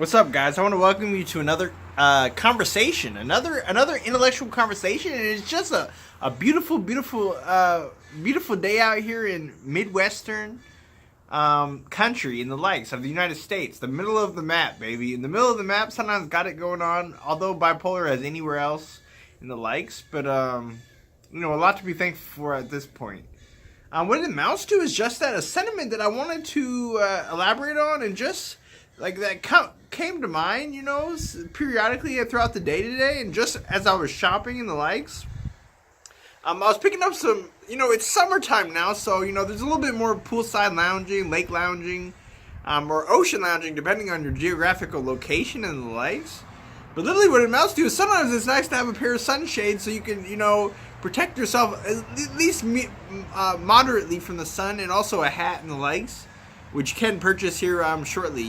What's up, guys? I want to welcome you to another conversation, another intellectual conversation, and it's just a beautiful, beautiful day out here in Midwestern country in the likes of the United States, the middle of the map, baby. In the middle of the map, sometimes got it going on, although bipolar as anywhere else in the likes, but a lot to be thankful for at this point. What it amounts to is just that, a sentiment that I wanted to elaborate on, and just like that came to mind, periodically throughout the day today, and just as I was shopping and the likes. I was picking up some, it's summertime now, so, there's a little bit more poolside lounging, lake lounging, or ocean lounging, depending on your geographical location and the likes. But literally what it amounts to is sometimes it's nice to have a pair of sunshades so you can, protect yourself at least moderately from the sun, and also a hat and the likes, which you can purchase here shortly,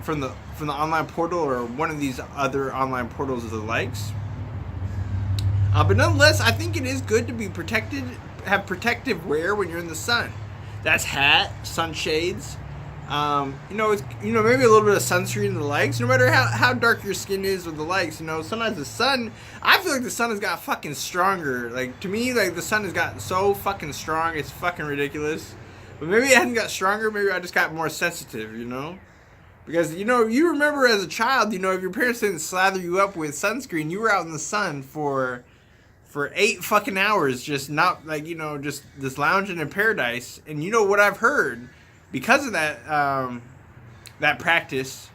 from the online portal or one of these other online portals of the likes. But nonetheless, I think it is good to be protected, have protective wear when you're in the sun. That's hat, sunshades, it's, maybe a little bit of sunscreen and the likes. No matter how dark your skin is with the likes, sometimes the sun, I feel like the sun has got fucking stronger. Like, to me, like, the sun has gotten so fucking strong, it's fucking ridiculous. But maybe it hadn't got stronger, maybe I just got more sensitive, Because, you remember as a child, if your parents didn't slather you up with sunscreen, you were out in the sun for 8 fucking hours, just not, like, just this lounging in paradise. And what I've heard, because of that, that practitioner,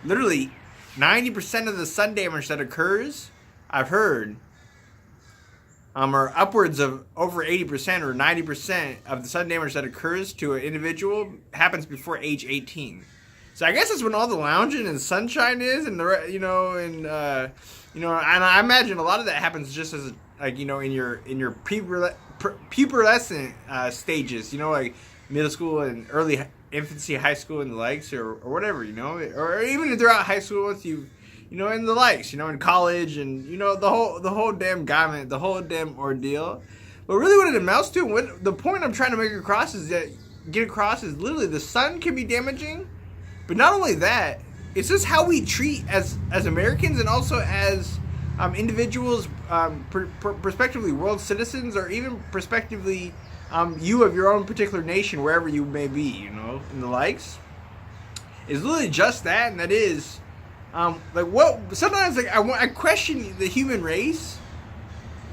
literally 90% of the sun damage that occurs, I've heard, or upwards of over 80% or 90% of the sun damage that occurs to an individual happens before age 18. So I guess that's when all the lounging and sunshine is, and and I imagine a lot of that happens just as in your pubescent stages, like middle school and early infancy, high school and the likes, or whatever, or even throughout high school once you. In the likes, in college, and, the whole damn gamut, the whole damn ordeal. But really what it amounts to, what the point I'm trying to get across is literally the sun can be damaging. But not only that, it's just how we treat as Americans, and also as individuals, prospectively world citizens, or even prospectively you of your own particular nation, wherever you may be, in the likes. It's literally just that, and that is... sometimes I question the human race,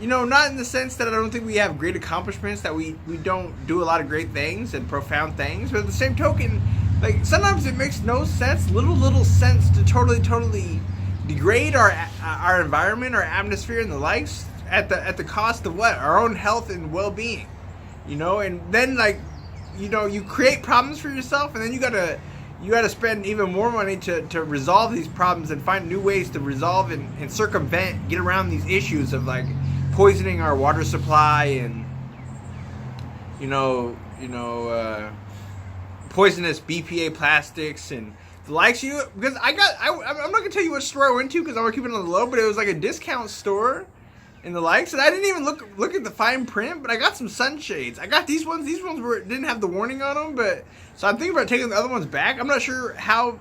not in the sense that I don't think we have great accomplishments, that we don't do a lot of great things and profound things, but at the same token, sometimes it makes no sense, little sense, to totally degrade our environment, our atmosphere and the likes at the cost of what? Our own health and well-being, and then you create problems for yourself, and then you gotta spend even more money to resolve these problems and find new ways to resolve and circumvent, get around these issues of poisoning our water supply and poisonous BPA plastics and the likes. Because I'm not gonna tell you what store I went to because I want to keep it on the low, but it was like a discount store and the likes, and I didn't even look at the fine print, but I got some sunshades. I got these ones. These ones didn't have the warning on them, but so I'm thinking about taking the other ones back. I'm not sure how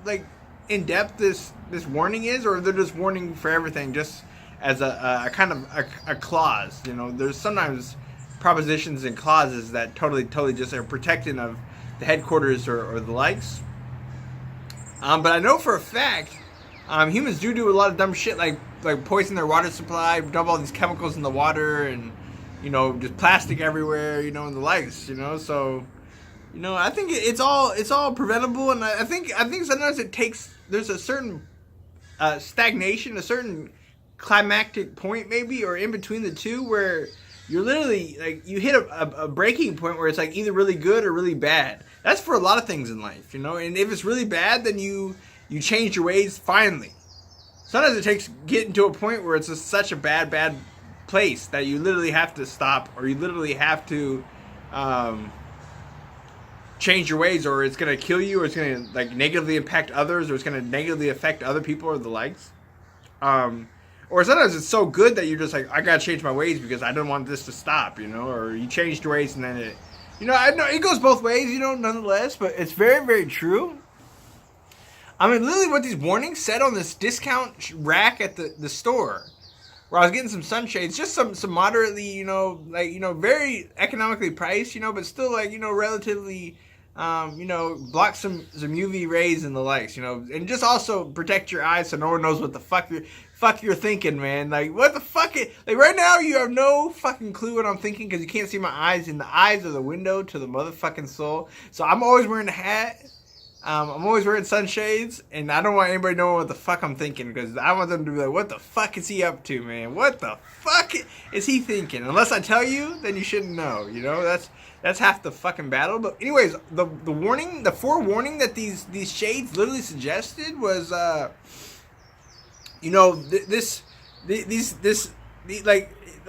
in depth this warning is, or if they're just warning for everything, just as a kind of a clause. There's sometimes propositions and clauses that totally just are protecting of the headquarters or the likes. But I know for a fact, humans do a lot of dumb shit, like poison their water supply, dump all these chemicals in the water, and just plastic everywhere, and the likes, so I think it's all preventable, and I think sometimes there's a certain stagnation, a certain climactic point maybe, or in between the two, where you're literally you hit a breaking point where it's either really good or really bad. That's for a lot of things in life, and if it's really bad, then you change your ways finally. Sometimes it takes getting to a point where it's just such a bad place that you literally have to stop, or you literally have to change your ways, or it's going to kill you, or it's going to negatively impact others, or it's going to negatively affect other people or the likes. Or sometimes it's so good that you're just I got to change my ways because I don't want this to stop, or you changed your ways and then it, I know it goes both ways, nonetheless, but it's very, very true. I mean, literally what these warnings said on this discount rack at the store, where I was getting some sunshades, just some moderately, very economically priced, but still like, relatively, block some UV rays and the likes, and just also protect your eyes so no one knows what the fuck you're thinking, man. Like, what the fuck? Like, right now you have no fucking clue what I'm thinking because you can't see my eyes, and the eyes are the window to the motherfucking soul. So I'm always wearing a hat. I'm always wearing sunshades, and I don't want anybody knowing what the fuck I'm thinking because I want them to be like, what the fuck is he up to, man? What the fuck is he thinking? Unless I tell you, then you shouldn't know, That's half the fucking battle. But anyways, the forewarning that these shades literally suggested was, like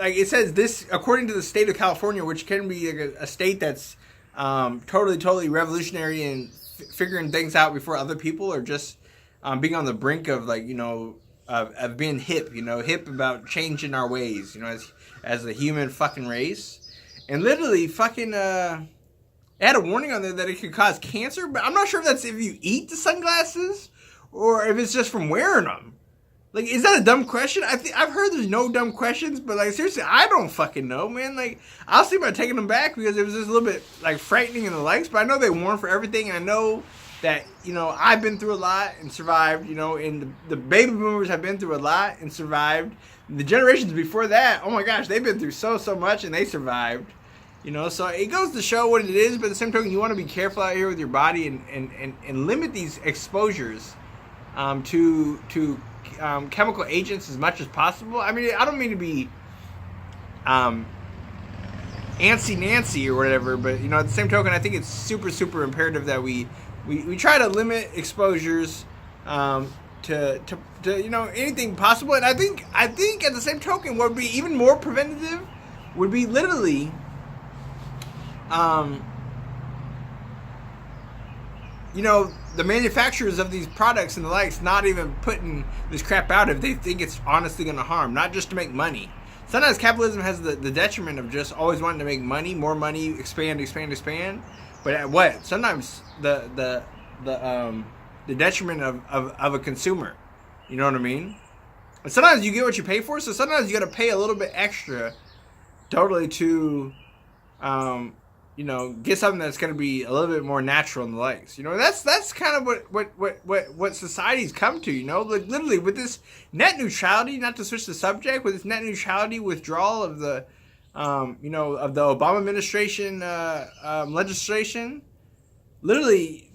it says this, according to the state of California, which can be like a state that's totally revolutionary and figuring things out before other people, or just being on the brink of of being hip about changing our ways, as a human fucking race. And literally fucking it had a warning on there that it could cause cancer, but I'm not sure if that's if you eat the sunglasses or if it's just from wearing them. Like, is that a dumb question? I've heard there's no dumb questions, but like, seriously, I don't fucking know, man. Like, I was thinking about taking them back because it was just a little bit like frightening in the likes, but I know they warn for everything, and I know that, I've been through a lot and survived, and the baby boomers have been through a lot and survived. The generations before that, oh my gosh, they've been through so much and they survived. So it goes to show what it is, but at the same time, you want to be careful out here with your body and limit these exposures to chemical agents as much as possible. I mean, I don't mean to be antsy Nancy or whatever, but at the same token, I think it's super imperative that we try to limit exposures to anything possible. And I think at the same token, what would be even more preventative would be literally the manufacturers of these products and the likes not even putting this crap out if they think it's honestly going to harm, not just to make money. Sometimes capitalism has the detriment of just always wanting to make money, more money, expand. But at what? Sometimes the detriment of a consumer. You know what I mean? And sometimes you get what you pay for, so sometimes you got to pay a little bit extra totally to get something that's going to be a little bit more natural and the likes. That's kind of what society's come to, like literally with this net neutrality, not to switch the subject, with this net neutrality withdrawal of the, of the Obama administration legislation, literally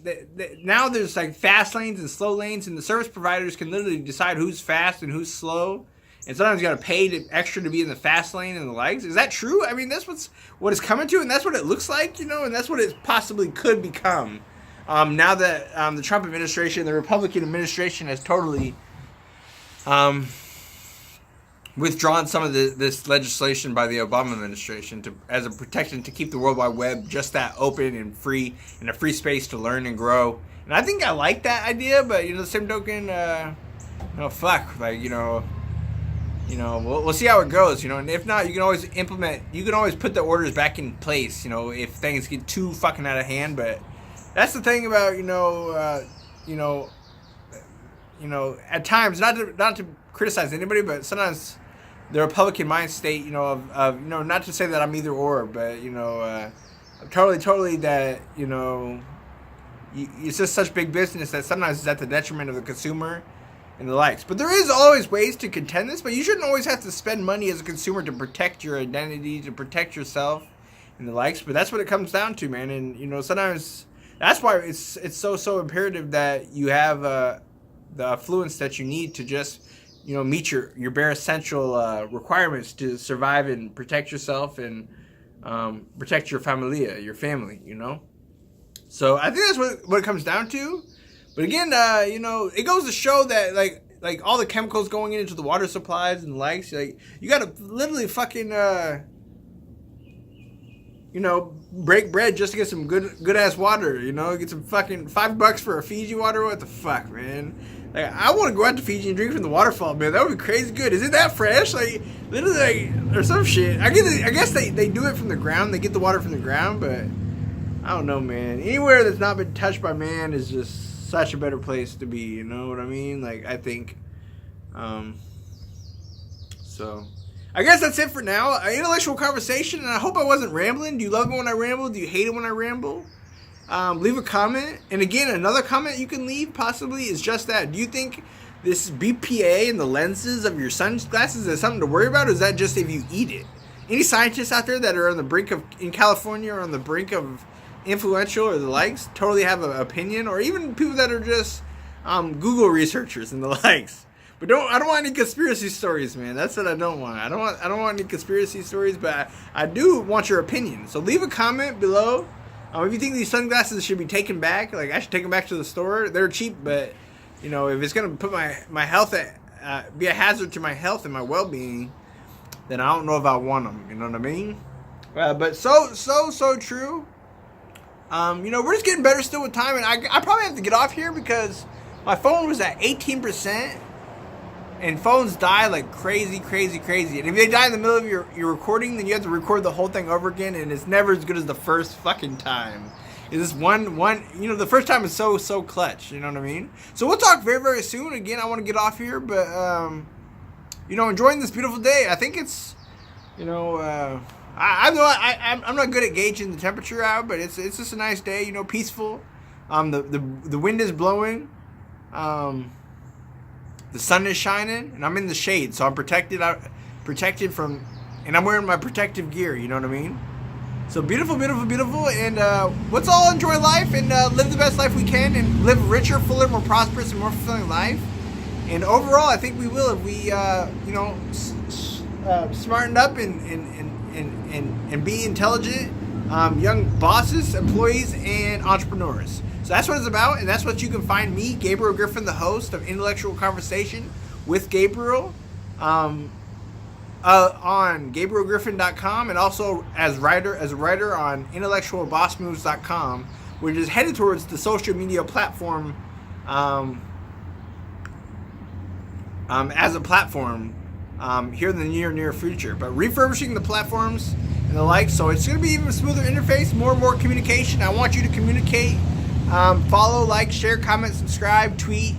now there's like fast lanes and slow lanes, and the service providers can literally decide who's fast and who's slow. And sometimes you got to pay extra to be in the fast lane and the likes. Is that true? I mean, that's what it's coming to, and that's what it looks like, and that's what it possibly could become. Now that the Trump administration, the Republican administration, has totally withdrawn some of this legislation by the Obama administration as a protection to keep the World Wide Web just that open and free, and a free space to learn and grow. And I think I like that idea, but the same token, fuck, like we'll see how it goes, and if not, you can always put the orders back in place, if things get too fucking out of hand. But that's the thing about, at times, not to criticize anybody, but sometimes the Republican mind state, of not to say that I'm either or, but, totally that, it's just such big business that sometimes it's at the detriment of the consumer and the likes. But there is always ways to contend this, but you shouldn't always have to spend money as a consumer to protect your identity, to protect yourself and the likes. But that's what it comes down to, man. And sometimes that's why it's so imperative that you have the affluence that you need to just meet your bare essential requirements to survive and protect yourself and protect your familia, your family. So I think that's what it comes down to. But again, it goes to show that like all the chemicals going into the water supplies and the likes, like you gotta literally fucking break bread just to get some good ass water. Get some fucking $5 for a Fiji water. What the fuck, man? Like, I want to go out to Fiji and drink from the waterfall, man. That would be crazy good. Is it that fresh? Like, literally, like, or some shit. I guess they do it from the ground. They get the water from the ground, but I don't know, man. Anywhere that's not been touched by man is just slash a better place to be. You know what I mean? Like, I think. So, I guess that's it for now. An intellectual conversation, and I hope I wasn't rambling. Do you love it when I ramble? Do you hate it when I ramble? Leave a comment. And again, another comment you can leave possibly is just that. Do you think this BPA and the lenses of your sunglasses is something to worry about, or is that just if you eat it? Any scientists out there that are on the brink of, in California, or on the brink of influential or the likes, totally have an opinion, or even people that are just Google researchers and the likes. But I don't want any conspiracy stories, man. That's what I don't want. I don't want any conspiracy stories, but I do want your opinion. So leave a comment below. If you think these sunglasses should be taken back, like I should take them back to the store. They're cheap, but you know, if it's gonna put my health at be a hazard to my health and my well-being, then I don't know if I want them. You know what I mean? But so true. You know, we're just getting better still with time, and I probably have to get off here because my phone was at 18%. And phones die like crazy. And if they die in the middle of your recording, then you have to record the whole thing over again, and it's never as good as the first fucking time. It's this one, you know, the first time is so clutch, you know what I mean? So we'll talk very soon. Again, I want to get off here, but, you know, enjoying this beautiful day. I think it's, you know, I'm not good at gauging the temperature out, but it's just a nice day, you know, peaceful. The wind is blowing. The sun is shining, and I'm in the shade, so I'm protected from, and I'm wearing my protective gear, you know what I mean? So beautiful, and let's all enjoy life and live the best life we can, and live richer, fuller, more prosperous, and more fulfilling life. And overall, I think we will if we, you know, smarten up and be intelligent, young bosses, employees, and entrepreneurs. So that's what it's about, and that's what you can find me, Gabriel Griffin, the host of Intellectual Conversation with Gabriel, on GabrielGriffin.com, and also as a writer on IntellectualBossMoves.com, which is headed towards the social media platform, as a platform, here in the near future. But refurbishing the platforms and the like, so it's going to be even smoother interface, more and more communication. I want you to communicate. Follow, like, share, comment, subscribe, tweet,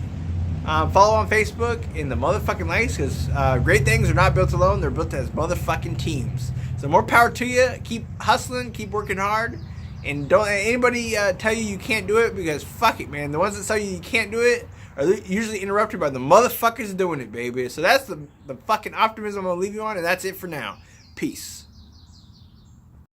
follow on Facebook, in the motherfucking likes, because great things are not built alone, they're built as motherfucking teams. So more power to you. Keep hustling, keep working hard, and don't let anybody tell you can't do it, because fuck it, man. The ones that tell you can't do it are usually interrupted by the motherfuckers doing it, baby. So that's the fucking optimism I'm gonna leave you on, and that's it for now. Peace.